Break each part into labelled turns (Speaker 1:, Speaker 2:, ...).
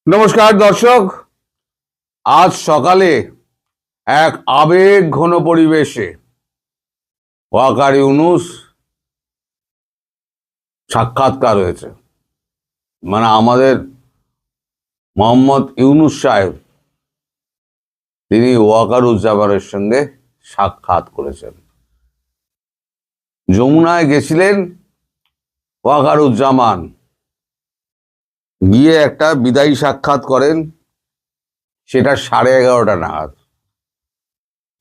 Speaker 1: নমস্কার দর্শক, আজ সকালে এক আবেগ ঘন পরিবেশে ওয়াকার ইউনুস সাক্ষাৎকার হয়েছে। মানে আমাদের মোহাম্মদ ইউনুস সাহেব তিনি ওয়াকারুজ্জামানের সঙ্গে সাক্ষাৎ করেছেন। যমুনায় গেছিলেন ওয়াকারুজ্জামান, গিয়ে একটা বিদায়ী সাক্ষাৎ করেন, সেটা 11:30 নাগাদ।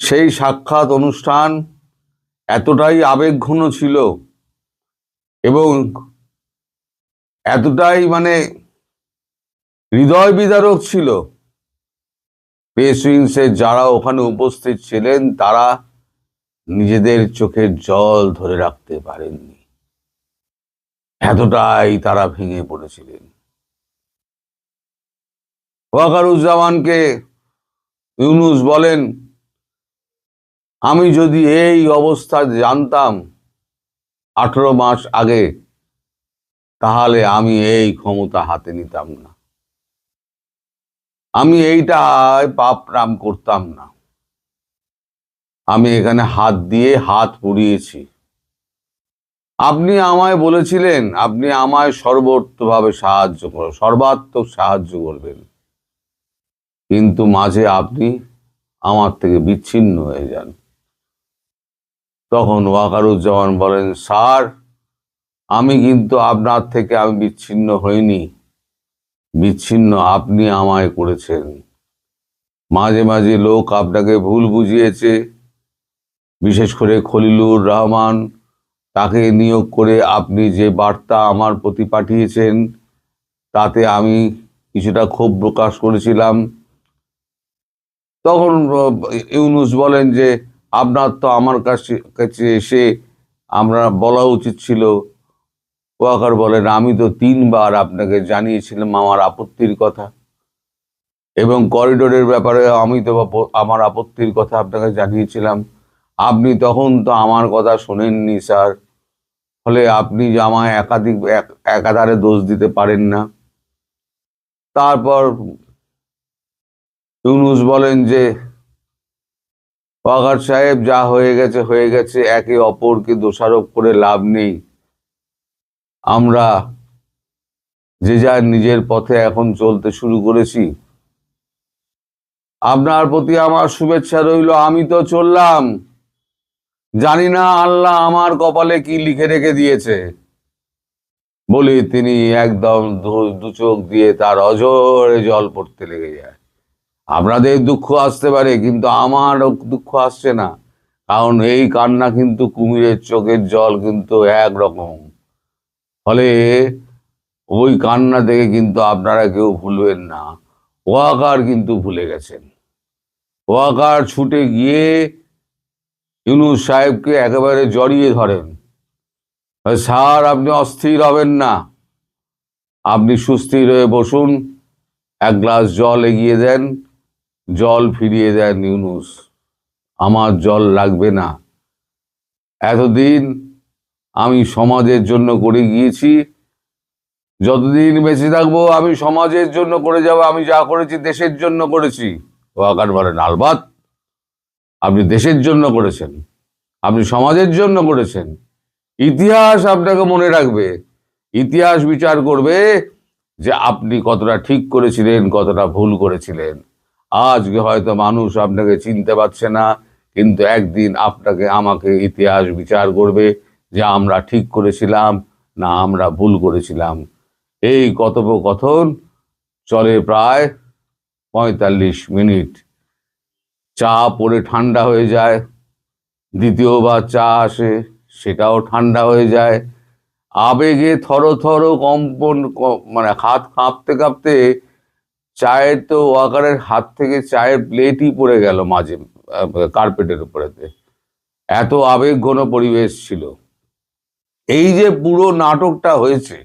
Speaker 1: সেই সাক্ষাৎ অনুষ্ঠান এতটাই আবেগঘন ছিল এবং এতটাই হৃদয় বিদারক ছিল, প্রেস উইংসের যারা ওখানে উপস্থিত ছিলেন তারা নিজেদের চোখের জল ধরে রাখতে পারেননি, এতটাই তারা ভেঙে পড়েছিলেন। ওয়াকারুজ্জামানকে ইউনুস বলেন, আমি যদি এই অবস্থা জানতাম 18 মাস আগে, তাহলে আমি এই ক্ষমতা হাতে নিতাম না, আমি এইটায় পাপ নাম করতাম না, আমি এখানে হাত দিয়ে হাত পুড়িয়েছি। আপনি আমায় বলেছিলেন আপনি আমায় সর্বত্রভাবে সর্বাত্মক সাহায্য করবেন, কিন্তু মাঝে আপনি আমার থেকে বিচ্ছিন্ন হয়ে যান। তখন ওয়াকারুজ্জামান বলেন, স্যার, আমি কিন্তু আপনার থেকে আমি বিচ্ছিন্ন হইনি, বিচ্ছিন্ন আপনি আমায় করেছেন। মাঝে মাঝে লোক আপনাকে ভুল বুঝিয়েছে, বিশেষ করে খলিলুর রহমান, তাকে নিয়োগ করে আপনি যে বার্তা আমার প্রতি পাঠিয়েছেন তাতে আমি কিছুটা ক্ষোভ প্রকাশ করেছিলাম। তখন ইউনুস বলেন যে আপনার তো আমার কাছে এসে আমরা বলা উচিত ছিল। ওয়াকার বলেন, আমি তো 3 বার আপনাকে জানিয়েছিলাম আমার আপত্তির কথা, এবং করিডোরের ব্যাপারে আমি তো আমার আপত্তির কথা আপনাকে জানিয়েছিলাম, আপনি তখন তো আমার কথা শোনেননি স্যার। ফলে আপনি যে আমায় একাধারে দোষ দিতে পারেন না। তারপর ইউনুস বলেন যে ওয়াকার সাহেব, যা হয়ে গেছে হয়ে গেছে, একে অপরকে দোষারোপ করে লাভ নেই, আমরা যে যার নিজের পথে এখন চলতে শুরু করেছি, আপনার প্রতি আমার শুভেচ্ছা রইল। আমি তো চললাম, জানি না আল্লাহ আমার কপালে কি লিখে রেখে দিয়েছে। বলে তিনি একদম দু চোখ দিয়ে তার অঝরে জল পড়তে লেগে যায়। আপনাদের দুঃখ আসতে পারে, কিন্তু আমার দুঃখ আসছে না, কারণ এই কান্না কিন্তু কুমিরের চোখের জল কিন্তু একরকম। ফলে ওই কান্না দেখে কিন্তু আপনারা কেউ ভুলবেন না। ওয়াকার কিন্তু ভুলে গেছেন। ওয়াকার ছুটে গিয়ে ইউনুস সাহেবকে একেবারে জড়িয়ে ধরেন, স্যার আপনি অস্থির হবেন না, আপনি সুস্থির হয়ে বসুন, এক গ্লাস জল এগিয়ে দেন, জল ফিরিয়ে দেন ইউনুস, আমার জল লাগবে না, এতদিন আমি সমাজের জন্য করে গিয়েছি, যতদিন বেঁচে থাকবো আমি সমাজের জন্য করে যাব, আমি যা করেছি দেশের জন্য করেছি। ওয়াকার বলেন, আলবাত আপনি দেশের জন্য করেছেন, আপনি সমাজের জন্য করেছেন, ইতিহাস আপনাকে মনে রাখবে, ইতিহাস বিচার করবে যে আপনি কতটা ঠিক করেছিলেন, কতটা ভুল করেছিলেন। আজকে হয়তো মানুষ আপনাকে চিনতে পারছে না, কিন্তু একদিন আপনাকে আমাকে ইতিহাস বিচার করবে যে আমরা ঠিক করেছিলাম না আমরা ভুল করেছিলাম। এই কথোপকথন চলে প্রায় 45 মিনিট। চা পড়ে ঠান্ডা হয়ে যায়, দ্বিতীয়বার চা আসে, সেটাও ঠান্ডা হয়ে যায়। আবেগে থর থর কম্পন, হাত কাঁপতে কাঁপতে চায়ের তো ওয়াকারের হাত থেকে চায়ের প্লেটই পড়ে গেল মাঝে কার্পেটের উপরেতে, এত আবেগ ঘন পরিবেশ ছিল। এই যে পুরো নাটকটা হয়েছে,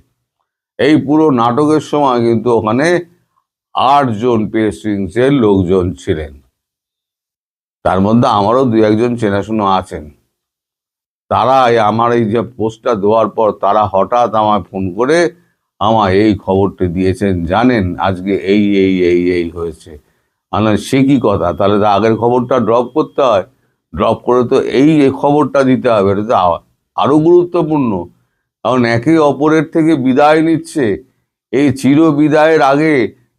Speaker 1: এই পুরো নাটকের সময় কিন্তু ওখানে 8 জন প্রেস উইংসের লোকজন ছিলেন, তার মধ্যে আমারও 2-1 চেনাশোনা আছেন। তারা আমার এই যে পোস্টটা দেওয়ার পর তারা হঠাৎ আমায় ফোন করে আমার এই খবরটি দিয়েছেন, জানেন আজকে এই এই এই এই হয়েছে। সে কি কথা, তাহলে তো আগের খবরটা ড্রপ করতে হয়, ড্রপ করে তো এই খবরটা দিতে হবে, এটা তো আরো গুরুত্বপূর্ণ। কারণ একে অপরের থেকে বিদায় নিচ্ছে, এই চির বিদায়ের আগে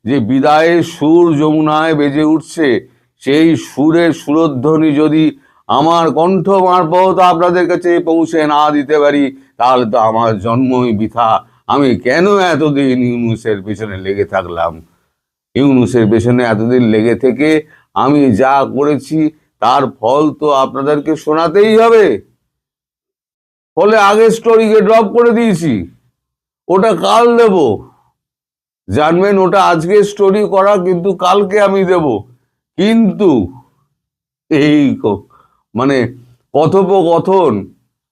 Speaker 1: যে বিদায়ের সুর যমুনায় বেজে উঠছে, সেই সুরের সুরধ্বনি যদি আমার কণ্ঠ মারফত আপনাদের কাছে পৌঁছে না দিতে পারি, তাহলে তো আমার জন্মই বৃথা। আমি কেন এতদিন ইউনূসের পেছনে লেগে থাকলাম? ইউনূসের পেছনে এতদিন লেগে থেকে আমি যা করেছি তার ফল তো আপনাদেরকে শোনাতেই হবে। ফলে আগের স্টোরিকে ড্রপ করে দিয়েছি, ওটা কাল দেব। জানবেন ওটা আজকে স্টোরি করা, কিন্তু কালকে আমি দেব। কিন্তু এই মানে কথোপকথন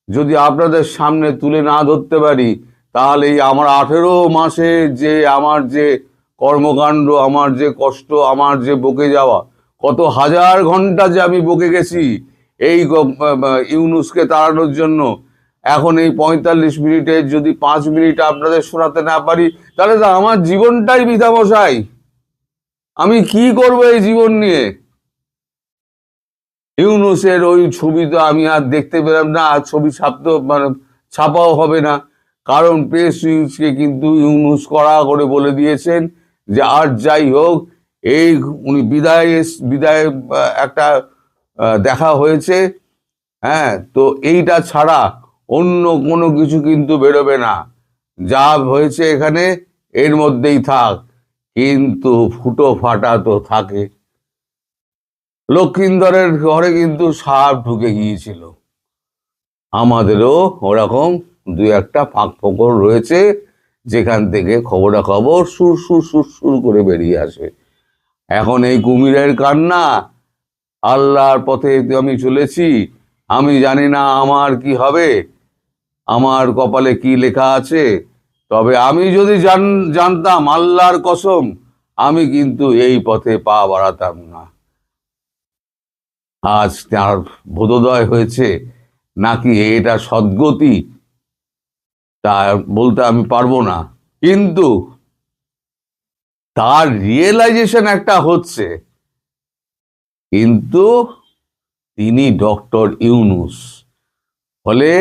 Speaker 1: যদি আপনাদের সামনে তুলে না ধরতে পারি, তাহলে এই আমার 18 মাসে যে আমার যে কর্মকাণ্ড, আমার যে কষ্ট, আমার যে বকে যাওয়া, কত হাজার ঘন্টা যে আমি বকে গেছি এই ইউনূসকে তাড়ানোর জন্য, এখন এই 45 মিনিটের যদি 5 মিনিট আপনাদের শোনাতে না পারি, তাহলে তো আমার জীবনটাই বৃথা মশাই। আমি কি করবো এই জীবন নিয়ে? ইউনূসের ওই ছবি তো আমি আর দেখতে পেলাম না, আর ছবি ছাপাও হবে না, কারণ প্রেস নিউজকে কিন্তু ইউনূস কড়া করে বলে দিয়েছেন যে আর যাই হোক, এই উনি বিদায় একটা দেখা হয়েছে, হ্যাঁ, তো এইটা ছাড়া অন্য কোনো কিছু কিন্তু বেরোবে না, যা হয়েছে এখানে এর মধ্যেই থাক। কিন্তু ফুটো ফাটা তো থাকে। লক্ষিন্দরের ঘরে কিন্তু সাপ ঢুকে গিয়েছিল, আমাদেরও ওরকম দু একটা ফাঁক ফোকর রয়েছে, যেখান থেকে খবরাখবর সুর সুর সুর সুর করে বেরিয়ে আসে। এখন এই কুমিরের কান্না, আল্লাহর পথে আমি চলেছি, আমি জানি না আমার কি হবে, আমার কপালে কি লেখা আছে। তবে আমি যদি জানতাম, আল্লাহর কসম, আমি কিন্তু এই পথে পা বাড়াতাম না। আজ তার বোধোদয় হয়েছে, নাকি এটা সদ্গতি তা বলতে আমি পারবো না, কিন্তু তার রিয়েলাইজেশন একটা হচ্ছে। কিন্তু তিনি ডক্টর ইউনূস, ফলে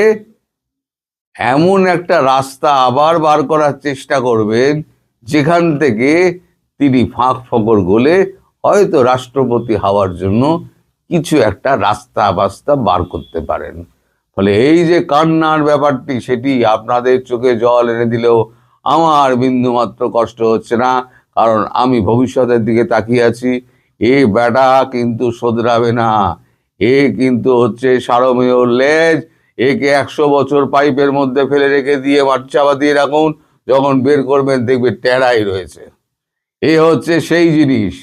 Speaker 1: এমন একটা রাস্তা আবার বার করার চেষ্টা করবেন, যেখান থেকে তিনি ফাঁক ফকর গলে হয়তো রাষ্ট্রপতি হওয়ার জন্য কিছু একটা রাস্তা বাস্তা বার করতে পারেন। ফলে এই যে কান্নার ব্যাপারটি, সেটি আপনাদের চোখে জল এনে দিলেও আমার বিন্দুমাত্র কষ্ট হচ্ছে না, কারণ আমি ভবিষ্যতের দিকে তাকিয়ে আছি। এ বেটা কিন্তু শোধরাবে না, এ কিন্তু হচ্ছে সারমেয় লেজ, একে 100 বছর পাইপের মধ্যে ফেলে রেখে দিয়ে মাটি চাপা দিয়ে রাখুন, যখন বের করবেন দেখবে টেরাই রয়েছে। এ হচ্ছে সেই জিনিস।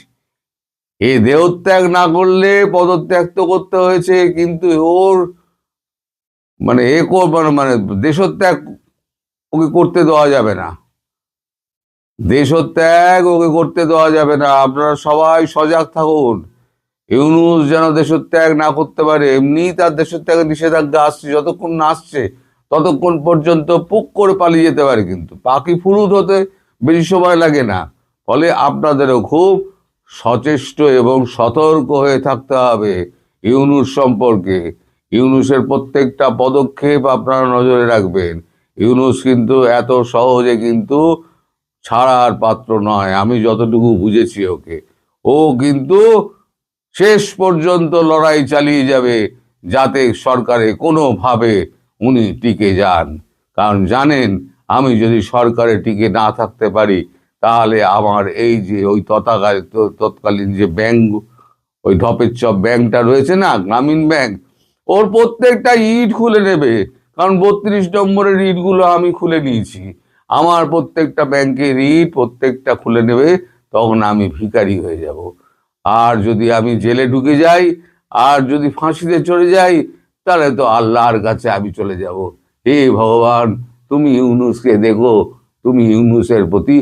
Speaker 1: এ দেহত্যাগ না করলে পদত্যাগ তো করতে হয়েছে, কিন্তু ওর মানে মানে দেশত্যাগ ওকে করতে দেওয়া যাবে না, দেশত্যাগ ওকে করতে দেওয়া যাবে না। আপনারা সবাই সজাগ থাকুন, ইউনূস যেন দেশত্যাগ না করতে পারে। এমনি তার দেশত্যাগের নিষেধাজ্ঞা আসছে, যতক্ষণ না আসছে ততক্ষণ পর্যন্ত পুক করে পালিয়ে যেতে পারে, কিন্তু পাখি ফুরুত হতে বেশি সময় লাগে না। ফলে আপনাদেরও খুব সচেষ্ট এবং সতর্ক হয়ে থাকতে হবে ইউনূস সম্পর্কে। ইউনূসের প্রত্যেকটা পদক্ষেপ আপনারা নজরে রাখবেন। ইউনূস কিন্তু এত সহজে কিন্তু ছাড়ার পাত্র নয়, আমি যতটুকু বুঝেছি ওকে। ও কিন্তু শেষ পর্যন্ত লড়াই চালিয়ে যাবে, যাতে সরকারে কোনোভাবে উনি টিকে যান। কারণ জানেন, আমি যদি সরকারে টিকে না থাকতে পারি, তাহলে আমার এই যে ওই তৎকালীন যে ব্যাংক, ওই ঢপের চপ ব্যাংকটা রয়েছে না, গ্রামীণ ব্যাংক, ওর প্রত্যেকটা ইট খুলে নেবে। কারণ 32 নম্বরের ইটগুলো আমি খুলে নিয়েছি, আমার প্রত্যেকটা ব্যাংকের ইট প্রত্যেকটা খুলে নেবে, তখন আমি ভিখারি হয়ে যাব। আর যদি আমি জেলে ঢুকে যাই, আর যদি ফাঁসিতে চলে যাই, তাহলে তো আল্লাহর কাছে আমি চলে যাব। হে ভগবান, তুমি ইউনূসকে দেখো, তুমি ইউনূসের প্রতি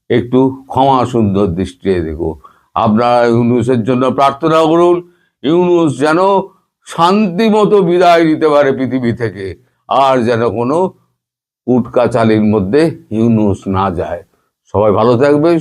Speaker 1: একটু ক্ষমা সুন্দর দৃষ্টিতে দেখো। আপনারা ইউনূসের জন্য প্রার্থনা করুন, ইউনূস যেন শান্তি মতো বিদায় নিতে পারে পৃথিবী থেকে, আর যেন কোনো উটকা চালির মধ্যে ইউনুস না যায়। সবাই ভালো থাকবে।